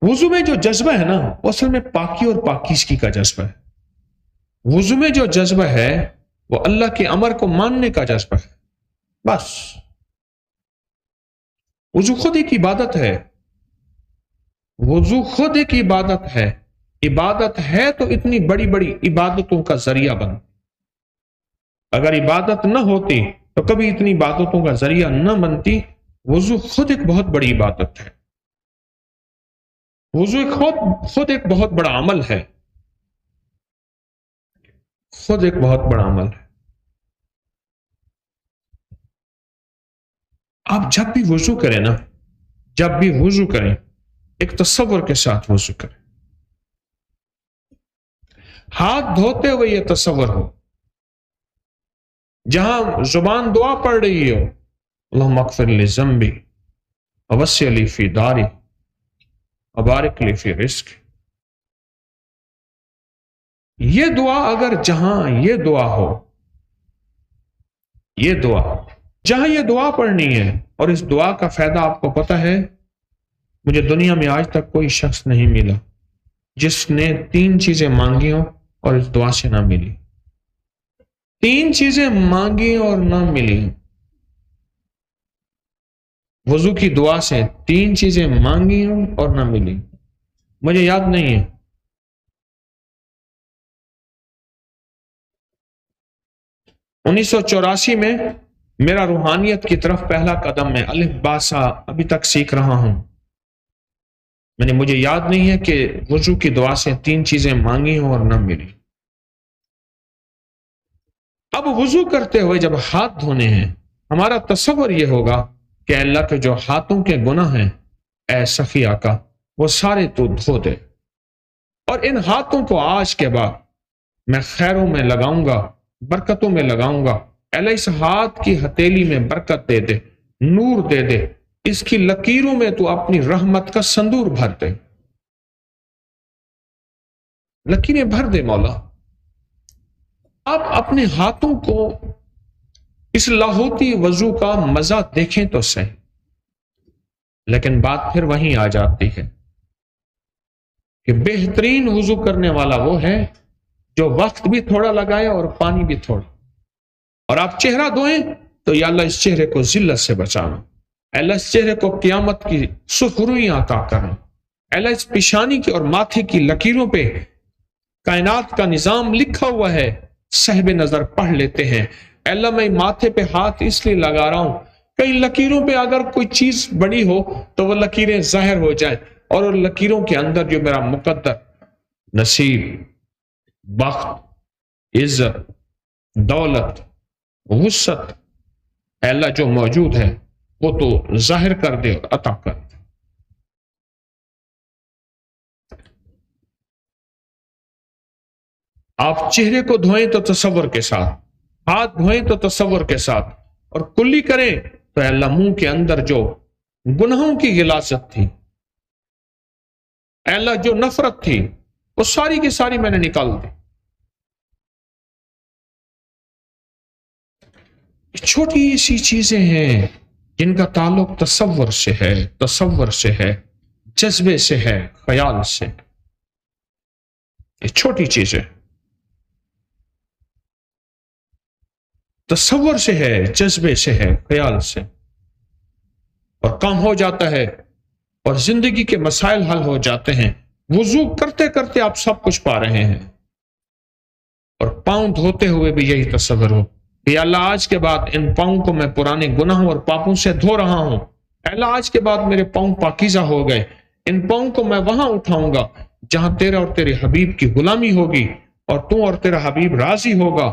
وضو میں جو جذبہ ہے نا وہ اصل میں پاکی اور پاکیزگی کا جذبہ ہے. وضو میں جو جذبہ ہے وہ اللہ کے امر کو ماننے کا جذبہ ہے. بس وضو خود ایک عبادت ہے. وضو خود ایک عبادت ہے. عبادت ہے تو اتنی بڑی بڑی عبادتوں کا ذریعہ بن. اگر عبادت نہ ہوتی تو کبھی اتنی عبادتوں کا ذریعہ نہ بنتی. وضو خود ایک بہت بڑی عبادت ہے. وضو خود ایک بہت بڑا عمل ہے. خود ایک بہت بڑا عمل ہے. آپ جب بھی وضو کریں نا، جب بھی وضو کریں ایک تصور کے ساتھ وضو کریں. ہاتھ دھوتے ہوئے یہ تصور ہو، جہاں زبان دعا پڑھ رہی ہو، اللہم اغفر لی ذنبی ووسع لی فی داری وبارک لی فی رزقی. یہ دعا اگر جہاں یہ دعا ہو، یہ دعا جہاں یہ دعا پڑھنی ہے، اور اس دعا کا فائدہ آپ کو پتہ ہے، مجھے دنیا میں آج تک کوئی شخص نہیں ملا جس نے 3 چیزیں مانگی ہوں اور اس دعا سے نہ ملی. 3 چیزیں مانگی اور نہ ملی. وضو کی دعا سے 3 چیزیں مانگی ہوں اور نہ ملی. مجھے یاد نہیں ہے. انیس سو 84 میں میرا روحانیت کی طرف پہلا قدم ہے. الف با سا ابھی تک سیکھ رہا ہوں. مجھے یاد نہیں ہے کہ وضو کی دعا سے 3 چیزیں مانگی ہوں اور نہ ملی. اب وضو کرتے ہوئے جب ہاتھ دھونے ہیں، ہمارا تصور یہ ہوگا کہ اللہ کے جو ہاتھوں کے گناہ ہیں، اے سخی آقا وہ سارے تو دھو دے، اور ان ہاتھوں کو آج کے بعد میں خیروں میں لگاؤں گا، برکتوں میں لگاؤں گا. اللہ اس ہاتھ کی ہتھیلی میں برکت دے دے، نور دے دے، اس کی لکیروں میں تو اپنی رحمت کا سندور بھر دے. لکیریں بھر دے مولا. آپ اپنے ہاتھوں کو اس لاہوتی وضو کا مزہ دیکھیں تو صحیح. لیکن بات پھر وہیں آ جاتی ہے کہ بہترین وضو کرنے والا وہ ہے جو وقت بھی تھوڑا لگائے اور پانی بھی تھوڑا. اور آپ چہرہ دھوئیں تو یا اللہ اس چہرے کو ذلت سے بچانا، اللہ اس چہرے کو قیامت کی سرخرویاں عطا کرنا، اللہ اس پیشانی کی اور ماتھے کی لکیروں پہ کائنات کا نظام لکھا ہوا ہے، صاحب نظر پڑھ لیتے ہیں. اللہ میں ماتھے پہ ہاتھ اس لیے لگا رہا ہوں کئی لکیروں پہ اگر کوئی چیز بڑی ہو تو وہ لکیریں ظاہر ہو جائیں، اور ان لکیروں کے اندر جو میرا مقدر نصیب، بخت، عزت، دولت، وسعت اللہ جو موجود ہے وہ تو ظاہر کر دے اور عطا کر دے. آپ چہرے کو دھوئیں تو تصور کے ساتھ، ہاتھ دھوئیں تو تصور کے ساتھ، اور کلی کریں تو اے اللہ منہ کے اندر جو گناہوں کی غلاظت تھی، اے اللہ جو نفرت تھی، وہ ساری کی ساری میں نے نکال دی. چھوٹی سی چیزیں ہیں جن کا تعلق تصور سے ہے، تصور سے ہے، جذبے سے ہے، خیال سے. یہ چھوٹی چیزیں تصور سے ہے، جذبے سے ہے، خیال سے، اور کام ہو جاتا ہے اور زندگی کے مسائل حل ہو جاتے ہیں. وضو کرتے کرتے آپ سب کچھ پا رہے ہیں. اور پاؤں دھوتے ہوئے بھی یہی تصور ہو کہ اللہ آج کے بعد ان پاؤں کو میں پرانے گناہوں اور پاپوں سے دھو رہا ہوں. اللہ آج کے بعد میرے پاؤں پاکیزہ ہو گئے. ان پاؤں کو میں وہاں اٹھاؤں گا جہاں تیرا اور تیرے حبیب کی غلامی ہوگی اور تو اور تیرا حبیب راضی ہوگا.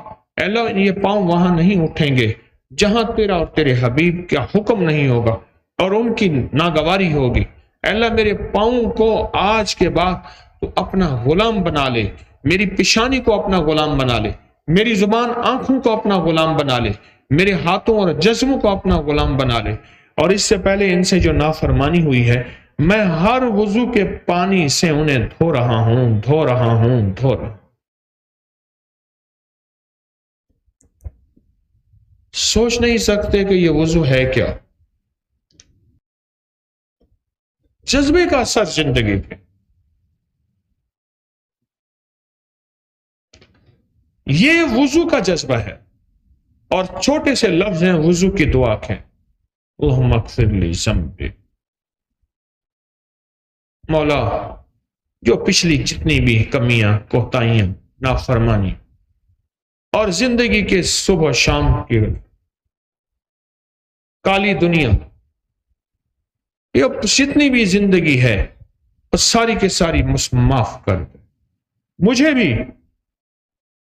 اللہ یہ پاؤں وہاں نہیں اٹھیں گے جہاں تیرا اور تیرے حبیب کا حکم نہیں ہوگا اور ان کی ناگواری ہوگی. اللہ میرے پاؤں کو آج کے بعد تو اپنا غلام بنا لے، میری پیشانی کو اپنا غلام بنا لے، میری زبان آنکھوں کو اپنا غلام بنا لے، میرے ہاتھوں اور جسموں کو اپنا غلام بنا لے. اور اس سے پہلے ان سے جو نافرمانی ہوئی ہے میں ہر وضو کے پانی سے انہیں دھو رہا ہوں، دھو رہا ہوں، دھو رہا ہوں. سوچ نہیں سکتے کہ یہ وضو ہے کیا. جذبے کا اثر زندگی پہ. یہ وضو کا جذبہ ہے، اور چھوٹے سے لفظ ہیں وضو کی دعا کے، اللہم اغفر لی ذنبی، مولا جو پچھلی جتنی بھی کمیاں، کوتاہیاں، نافرمانی اور زندگی کے صبح و شام کی کالی دنیا، یہ جتنی بھی زندگی ہے وہ ساری کے ساری معاف کر دے، مجھے بھی،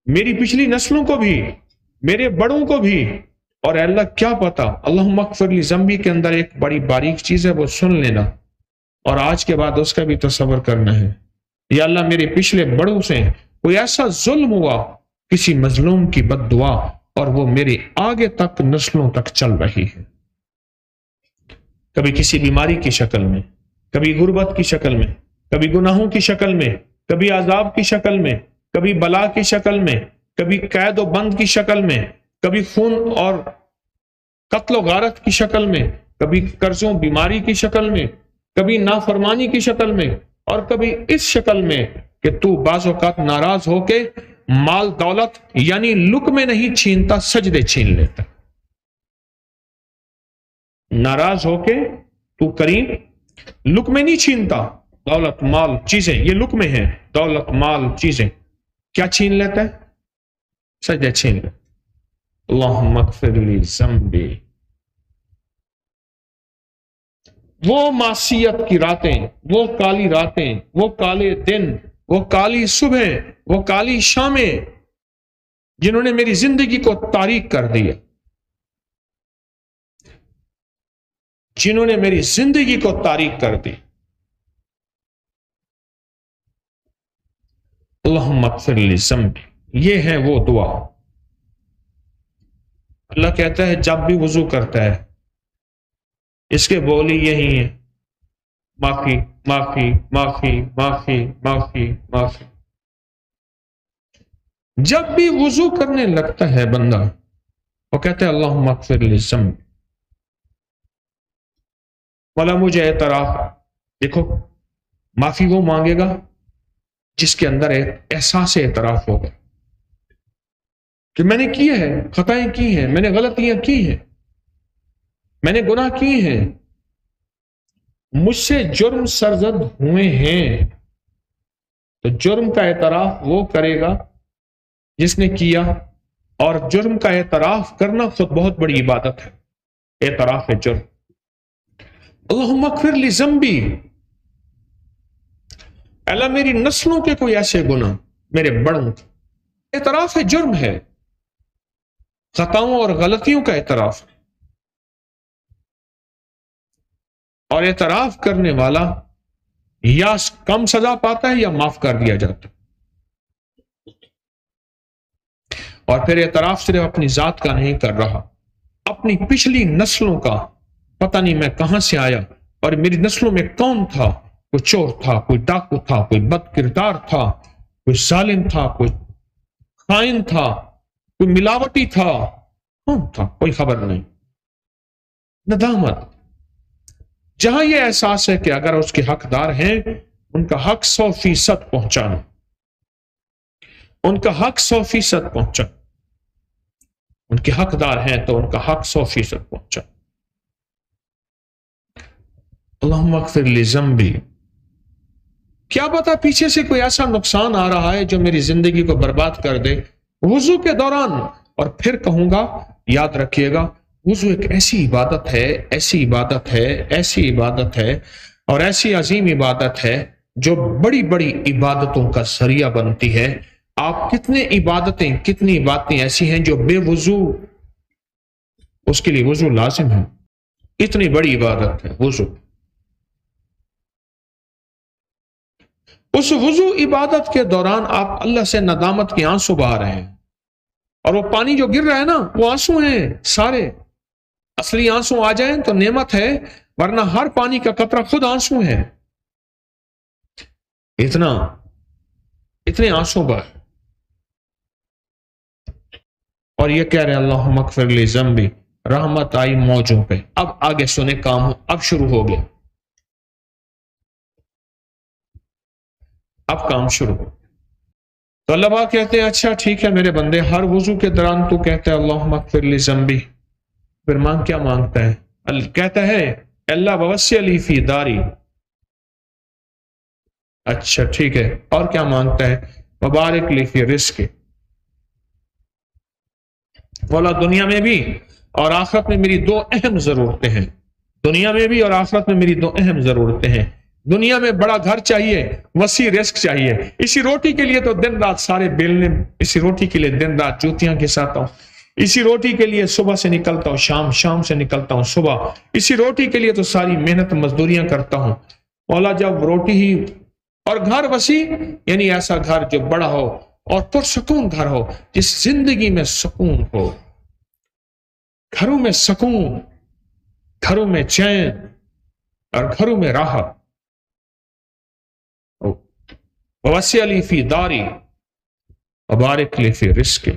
میری پچھلی نسلوں کو بھی، میرے بڑوں کو بھی، اور اے اللہ کیا پتا اللہم اغفر لی ذنبی کے اندر ایک بڑی باریک چیز ہے، وہ سن لینا اور آج کے بعد اس کا بھی تصور کرنا ہے۔ یا اللہ میرے پچھلے بڑوں سے کوئی ایسا ظلم ہوا، کسی مظلوم کی بد دعا، اور وہ میرے آگے تک نسلوں تک چل رہی ہے، کبھی کسی بیماری کی شکل میں، کبھی غربت کی شکل میں، کبھی گناہوں کی شکل میں، کبھی عذاب کی شکل میں، کبھی بلا کی شکل میں، کبھی قید و بند کی شکل میں، کبھی خون اور قتل و غارت کی شکل میں، کبھی قرضوں بیماری کی شکل میں، کبھی نافرمانی کی شکل میں، اور کبھی اس شکل میں کہ تو بعض اوقات ناراض ہو کے مال دولت یعنی لقمے نہیں چھینتا، سجدے چھین لیتا، ناراض ہو کے تو کریم لقمے نہیں چھینتا، دولت مال چیزیں یہ لقمے ہیں، دولت مال چیزیں کیا چھین لیتا ہے؟ سجدے چھین لیتا۔ اللہم اغفر لی ذنبی، وہ معصیت کی راتیں، وہ کالی راتیں، وہ کالے دن، وہ کالی صبح، وہ کالی شامیں جنہوں نے میری زندگی کو تاریک کر دیا، جنہوں نے میری زندگی کو تاریک کر دی، اللہم اغفر لی ذنبی، یہ ہے وہ دعا۔ اللہ کہتا ہے جب بھی وضو کرتا ہے اس کے بول ہی یہی ہیں، معافی معافی معافی معافی معافی معافی۔ جب بھی وضو کرنے لگتا ہے بندہ وہ کہتا ہے اللہم اغفر لی ذنبی، مولا مجھے اعتراف، دیکھو معافی وہ مانگے گا جس کے اندر احساس اعتراف ہوگا کہ میں نے کی ہے، خطائیں کی ہیں، میں نے غلطیاں کی ہیں، میں نے گناہ کی ہیں، مجھ سے جرم سرزد ہوئے ہیں، تو جرم کا اعتراف وہ کرے گا جس نے کیا، اور جرم کا اعتراف کرنا خود بہت بڑی عبادت ہے، اعتراف جرم۔ اللہم اغفر لی ذنبی، اللہ میری نسلوں کے کوئی ایسے گناہ، میرے بڑوں کے، اعتراف جرم ہے، خطاؤں اور غلطیوں کا اعتراف، اور اعتراف کرنے والا یا کم سزا پاتا ہے یا معاف کر دیا جاتا ہے۔ اور پھر اعتراف صرف اپنی ذات کا نہیں کر رہا، اپنی پچھلی نسلوں کا، پتہ نہیں میں کہاں سے آیا اور میری نسلوں میں کون تھا، کوئی چور تھا، کوئی ڈاکو تھا، کوئی بد کردار تھا، کوئی ظالم تھا، کوئی خائن تھا، کوئی ملاوٹی تھا، کون تھا کوئی خبر نہیں۔ ندامت، جہاں یہ احساس ہے کہ اگر اس کے حقدار ہیں ان کا حق 100% پہنچانا، ان کا حق 100% پہنچانا، ان کے حقدار ہیں تو ان کا حق 100% پہنچا۔ اللہم اغفر لی ذنبی، کیا پتا پیچھے سے کوئی ایسا نقصان آ رہا ہے جو میری زندگی کو برباد کر دے وضو کے دوران، اور پھر کہوں گا یاد رکھیے گا وضو ایک ایسی عبادت ہے، ایسی عبادت ہے، ایسی عبادت ہے، اور ایسی عظیم عبادت ہے جو بڑی بڑی عبادتوں کا ذریعہ بنتی ہے۔ آپ کتنی عبادتیں ایسی ہیں جو بے وضو اس کے لیے وضو لازم ہے، اتنی بڑی عبادت ہے وضو۔ اس وضو عبادت کے دوران آپ اللہ سے ندامت کے آنسو بہا رہے ہیں، اور وہ پانی جو گر رہا ہے نا وہ آنسو ہیں سارے، اصلی آنسو آ جائیں تو نعمت ہے، ورنہ ہر پانی کا قطرہ خود آنسو ہے، اتنے آنسو بہا، اور یہ کہہ رہے ہیں اللہم اغفر لی ذنبی، رحمت آئی موجوں پہ۔ اب آگے سنے کام اب شروع ہو گیا، اب کام شروع ہو۔ تو اللہ پاک کہتے ہیں اچھا ٹھیک ہے میرے بندے، ہر وضو کے دوران تو کہتا ہے اللہم اغفر لی ذنبی، پھر مانگ کیا مانگتا ہے؟ کہتا ہے اللہ ووسع لی فی داری، اچھا ٹھیک ہے، اور کیا مانگتا ہے؟ وبارک لی فی رزق، بولا دنیا میں بھی اور آخرت میں میری دو اہم ضرورتیں ہیں، دنیا میں بھی اور آخرت میں میری دو اہم ضرورتیں ہیں۔ دنیا میں بڑا گھر چاہیے، وسیع رزق چاہیے، اسی روٹی کے لیے تو دن رات سارے بیلنے، اسی روٹی کے لیے دن رات جوتیاں گھساتا ہوں، اسی روٹی کے لیے صبح سے نکلتا ہوں شام، شام سے نکلتا ہوں صبح، اسی روٹی کے لیے تو ساری محنت مزدوریاں کرتا ہوں۔ مولا جب روٹی ہی اور گھر وسیع، یعنی ایسا گھر جو بڑا ہو اور پرسکون گھر ہو، جس زندگی میں سکون ہو، گھروں میں سکون، گھروں میں چین اور گھروں میں راحت۔ وسع لی فی داری وبارک لی فی رزق،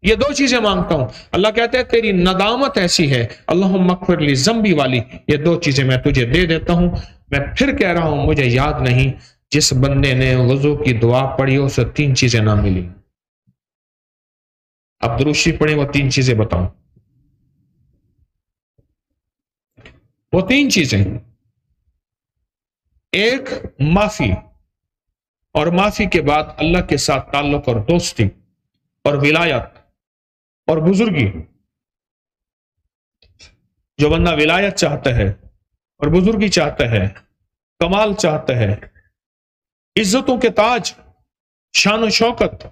یہ دو چیزیں مانگتا ہوں۔ اللہ کہتے ہیں تیری ندامت ایسی ہے اللہم اغفر لی ذنبی والی، یہ دو چیزیں میں تجھے دے دیتا ہوں۔ میں پھر کہہ رہا ہوں مجھے یاد نہیں، جس بندے نے وضو کی دعا پڑھی اسے تین چیزیں نہ ملی۔ اب درود شریف پڑھیں، وہ تین چیزیں بتاؤں، وہ تین چیزیں، ایک معافی، اور معافی کے بعد اللہ کے ساتھ تعلق اور دوستی اور ولایت اور بزرگی۔ جو بندہ ولایت چاہتا ہے اور بزرگی چاہتا ہے، کمال چاہتا ہے، عزتوں کے تاج، شان و شوکت،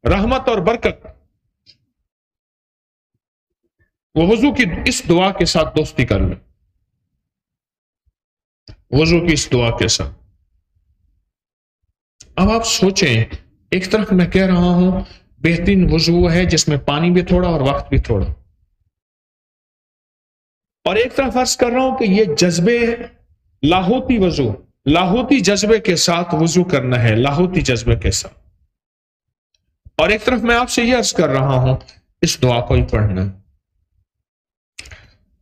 رحمت اور برکت، وہ وضو کی اس دعا کے ساتھ دوستی کر لے، وضو کی اس دعا کے ساتھ۔ اب آپ سوچیں، ایک طرف میں کہہ رہا ہوں بہترین وضو ہے جس میں پانی بھی تھوڑا اور وقت بھی تھوڑا، اور ایک طرف عرض کر رہا ہوں کہ یہ جذبے لاہوتی وضو، لاہوتی جذبے کے ساتھ وضو کرنا ہے، لاہوتی جذبے کے ساتھ۔ اور ایک طرف میں آپ سے یہ عرض کر رہا ہوں اس دعا کو ہی پڑھنا۔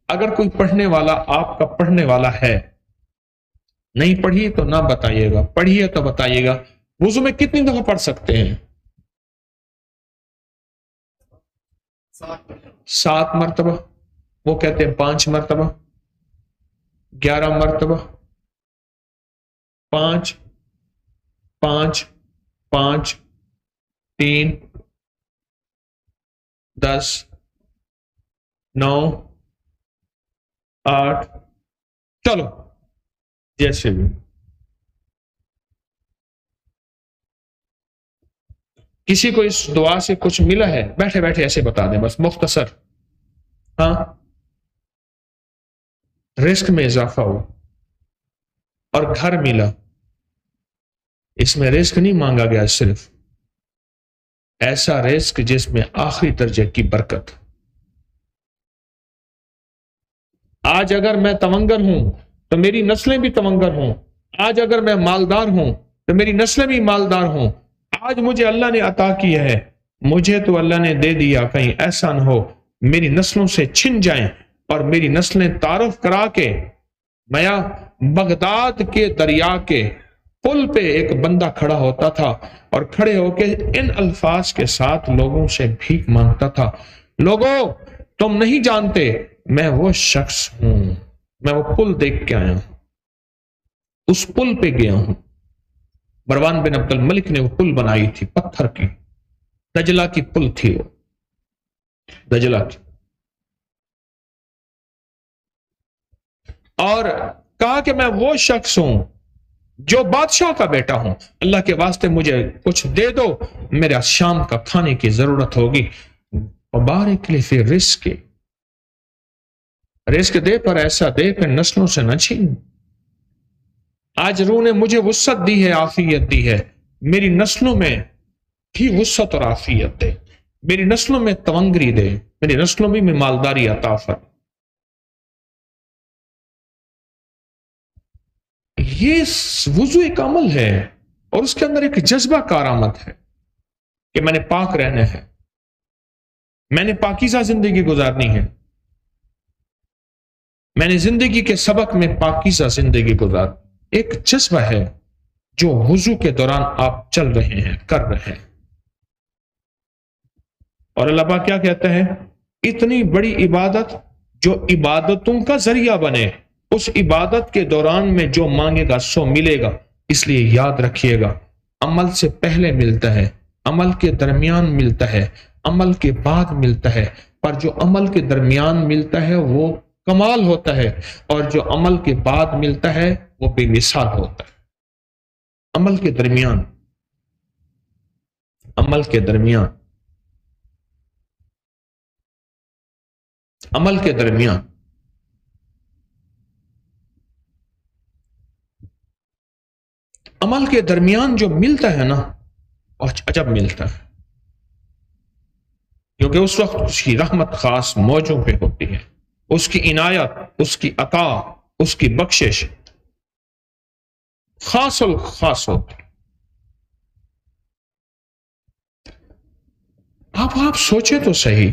اگر کوئی پڑھنے والا آپ کا پڑھنے والا ہے، نہیں پڑھی تو نہ بتائیے گا، پڑھی ہے تو بتائیے گا۔ وضو میں کتنی دفعہ پڑھ سکتے ہیں؟ 7 مرتبہ، وہ کہتے ہیں 5 مرتبہ، 11 مرتبہ، 5 5 5 3 10 9 8، چلو جیسے بھی۔ کسی کو اس دعا سے کچھ ملا ہے؟ بیٹھے بیٹھے ایسے بتا دیں بس مختصر۔ ہاں، رزق میں اضافہ ہو اور گھر ملا، اس میں رزق نہیں مانگا گیا، صرف ایسا رزق جس میں آخری درجے کی برکت۔ آج اگر میں تونگر ہوں تو میری نسلیں بھی تونگر ہوں، آج اگر میں مالدار ہوں تو میری نسلیں بھی مالدار ہوں، آج مجھے اللہ نے عطا کیا ہے، مجھے تو اللہ نے دے دیا، کہیں ایسا نہ ہو میری نسلوں سے چھن جائیں اور میری نسلیں تعارف کرا کے۔ میاں بغداد کے دریا کے پل پہ ایک بندہ کھڑا ہوتا تھا اور کھڑے ہو کے ان الفاظ کے ساتھ لوگوں سے بھیک مانگتا تھا، لوگوں تم نہیں جانتے میں وہ شخص ہوں، میں وہ پل دیکھ کے آیا ہوں، اس پل پہ گیا ہوں۔ مروان بن عبد الملک نے وہ پل بنائی تھی پتھر کی، دجلہ کی پل تھی، وہ دجلہ کی، اور کہا کہ میں وہ شخص ہوں جو بادشاہ کا بیٹا ہوں، اللہ کے واسطے مجھے کچھ دے دو، میرا شام کا کھانے کی ضرورت ہوگی۔ وبارک لی فی رزق، رزق دے پر ایسا دے کہ نسلوں سے نہ چھین۔ آج روح نے مجھے وسعت دی ہے، عافیت دی ہے، میری نسلوں میں بھی وسعت اور عافیت دے، میری نسلوں میں تونگری دے، میری نسلوں میں مالداری عطا فرما۔ یہ وضو ایک عمل ہے اور اس کے اندر ایک جذبہ کارآمد ہے کہ میں نے پاک رہنا ہے، میں نے پاکیزہ زندگی گزارنی ہے، میں نے زندگی کے سبق میں پاکیزہ زندگی گزار، ایک جذبہ ہے۔ جو وضو کے دوران آپ چل رہے ہیں، کر رہے ہیں۔ اور اللہ پاک کیا کہتا ہے؟ اتنی بڑی عبادت جو عبادتوں کا ذریعہ بنے، اس عبادت کے دوران میں جو مانگے گا سو ملے گا۔ اس لیے یاد رکھیے گا، عمل سے پہلے ملتا ہے، عمل کے درمیان ملتا ہے، عمل کے بعد ملتا ہے، پر جو عمل کے درمیان ملتا ہے وہ کمال ہوتا ہے، اور جو عمل کے بعد ملتا ہے وہ بے مثال ہوتا ہے۔ عمل کے درمیان، عمل کے درمیان، عمل کے درمیان عمل کے درمیان جو ملتا ہے نا، اور عجب ملتا ہے، کیونکہ اس وقت اس کی رحمت خاص موجوں پہ ہوتی ہے، اس کی عنایت، اس کی عطا، اس کی بخشش خاص الخاص ہوتی۔ اب آپ سوچیں تو صحیح،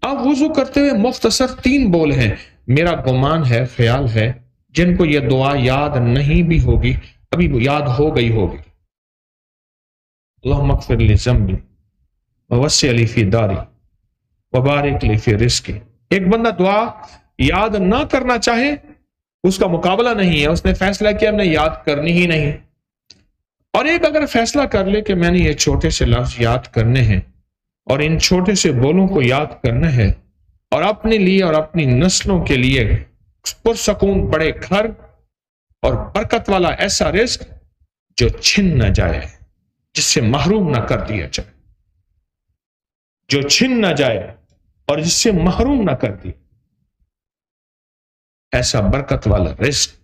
آپ وضو کرتے ہوئے مختصر 3 بول ہیں، میرا گمان ہے، خیال ہے جن کو یہ دعا یاد نہیں بھی ہوگی ابھی وہ یاد ہو گئی ہوگی۔ اللہم اغفر لی ذنبی ووسع لی فی داری وبارک لی فی رزقی۔ ایک بندہ دعا یاد نہ کرنا چاہے، اس کا مقابلہ نہیں ہے، اس نے فیصلہ کیا میں نے یاد کرنی ہی نہیں، اور ایک اگر فیصلہ کر لے کہ میں نے یہ چھوٹے سے لفظ یاد کرنے ہیں اور ان چھوٹے سے بولوں کو یاد کرنا ہے، اور اپنے لیے اور اپنی نسلوں کے لیے پرسکون بڑے گھر اور برکت والا ایسا رزق جو چھن نہ جائے، جس سے محروم نہ کر دیا جائے، جو چھن نہ جائے اور جس سے محروم نہ کر دی، ایسا برکت والا رزق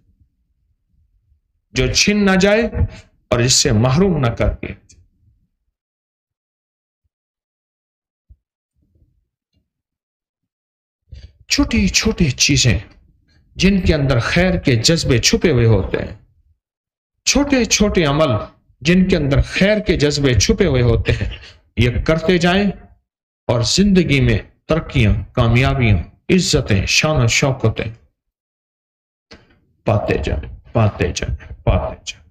جو چھن نہ جائے اور جس سے محروم نہ کر دیا۔ چھوٹی چھوٹی چیزیں جن کے اندر خیر کے جذبے چھپے ہوئے ہوتے ہیں، چھوٹے چھوٹے عمل جن کے اندر خیر کے جذبے چھپے ہوئے ہوتے ہیں، یہ کرتے جائیں اور زندگی میں ترقیاں، کامیابیاں، عزتیں، شان و شوکتیں پاتے جائیں، پاتے جائیں، پاتے جائیں۔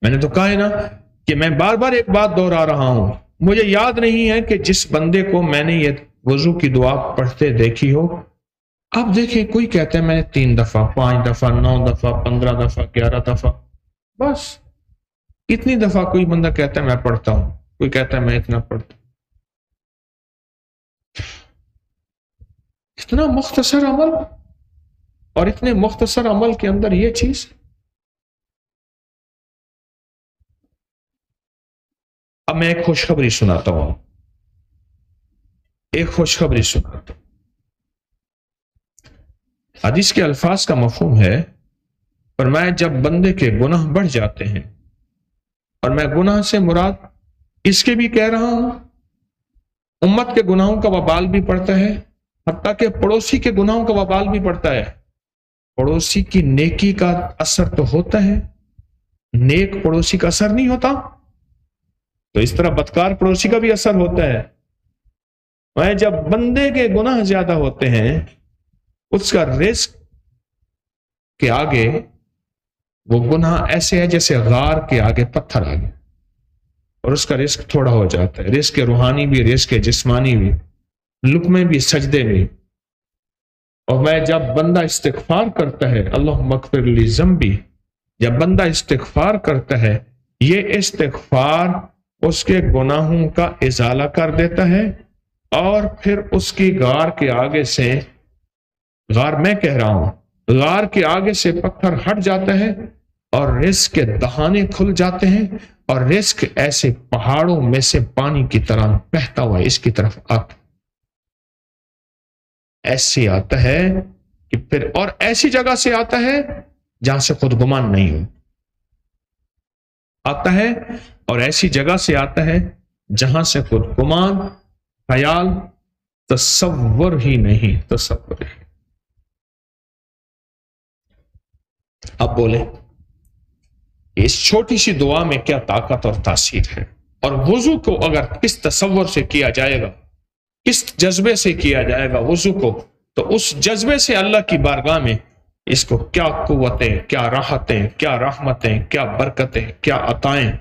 میں نے تو کہا ہے نا کہ میں بار بار ایک بات دوہرا رہا ہوں، مجھے یاد نہیں ہے کہ جس بندے کو میں نے یہ وضو کی دعا پڑھتے دیکھی ہو۔ اب دیکھیں، کوئی کہتا ہے میں نے 3 دفعہ، 5 دفعہ، 9 دفعہ، 15 دفعہ، 11 دفعہ، بس اتنی دفعہ کوئی بندہ کہتا ہے میں پڑھتا ہوں، کوئی کہتا ہے میں اتنا پڑھتا ہوں۔ اتنا مختصر عمل، اور اتنے مختصر عمل کے اندر یہ چیز۔ اب میں ایک خوشخبری سناتا ہوں، ایک خوشخبری سناتا ہوں۔ حدیث کے الفاظ کا مفہوم ہے، فرمایا جب بندے کے گناہ بڑھ جاتے ہیں، اور میں گناہ سے مراد اس کے بھی کہہ رہا ہوں، امت کے گناہوں کا وبال بھی پڑتا ہے، حتیٰ کہ پڑوسی کے گناہوں کا وبال بھی پڑتا ہے۔ پڑوسی کی نیکی کا اثر تو ہوتا ہے، نیک پڑوسی کا اثر نہیں ہوتا، تو اس طرح بدکار پڑوسی کا بھی اثر ہوتا ہے۔ میں جب بندے کے گناہ زیادہ ہوتے ہیں، اس کا رزق کے آگے وہ گناہ ایسے ہے جیسے غار کے آگے پتھر آگے، اور اس کا رزق تھوڑا ہو جاتا ہے، رزق روحانی بھی، رزق جسمانی بھی، لقمے بھی، سجدے بھی۔ اور میں جب بندہ استغفار کرتا ہے، اللہم اغفر لی ذنبی، جب بندہ استغفار کرتا ہے، یہ استغفار اس کے گناہوں کا ازالہ کر دیتا ہے، اور پھر اس کی غار کے آگے سے، غار میں کہہ رہا ہوں، غار کے آگے سے پتھر ہٹ جاتا ہے، اور رزق کے دہانے کھل جاتے ہیں، اور رزق ایسے پہاڑوں میں سے پانی کی طرح بہتا ہوا اس کی طرف آتا، ایسے آتا ہے کہ پھر، اور ایسی جگہ سے آتا ہے جہاں سے خود گمان نہیں ہو، آتا ہے اور ایسی جگہ سے آتا ہے جہاں سے خود گمان، خیال، تصور ہی نہیں، تصور ہی۔ اب بولے اس چھوٹی سی دعا میں کیا طاقت اور تاثیر ہے، اور وضو کو اگر کس تصور سے کیا جائے گا کس جذبے سے کیا جائے گا وضو کو، تو اس جذبے سے اللہ کی بارگاہ میں اس کو کیا قوتیں، کیا راحتیں، کیا رحمتیں، کیا برکتیں، کیا عطائیں،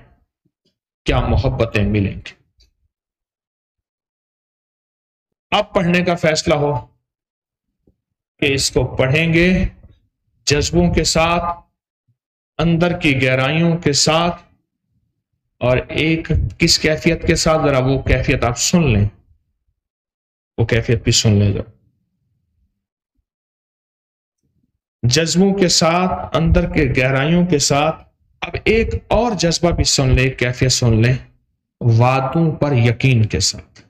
کیا محبتیں ملیں گی۔ اب پڑھنے کا فیصلہ ہو کہ اس کو پڑھیں گے جذبوں کے ساتھ، اندر کی گہرائیوں کے ساتھ، اور ایک کس کیفیت کے ساتھ، ذرا وہ کیفیت آپ سن لیں، وہ کیفیت بھی سن لیں۔ جذبوں کے ساتھ، اندر کے گہرائیوں کے ساتھ، اب ایک اور جذبہ بھی سن لیں، کیفیت سن لیں، وعدوں پر یقین کے ساتھ۔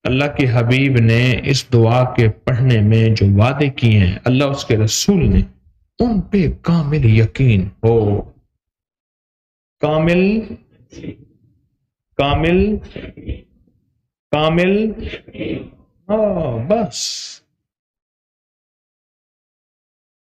اللہ کے حبیب نے اس دعا کے پڑھنے میں جو وعدے کیے ہیں، اللہ اس کے رسول نے، ان پہ کامل یقین ہو، کامل کامل کامل، بس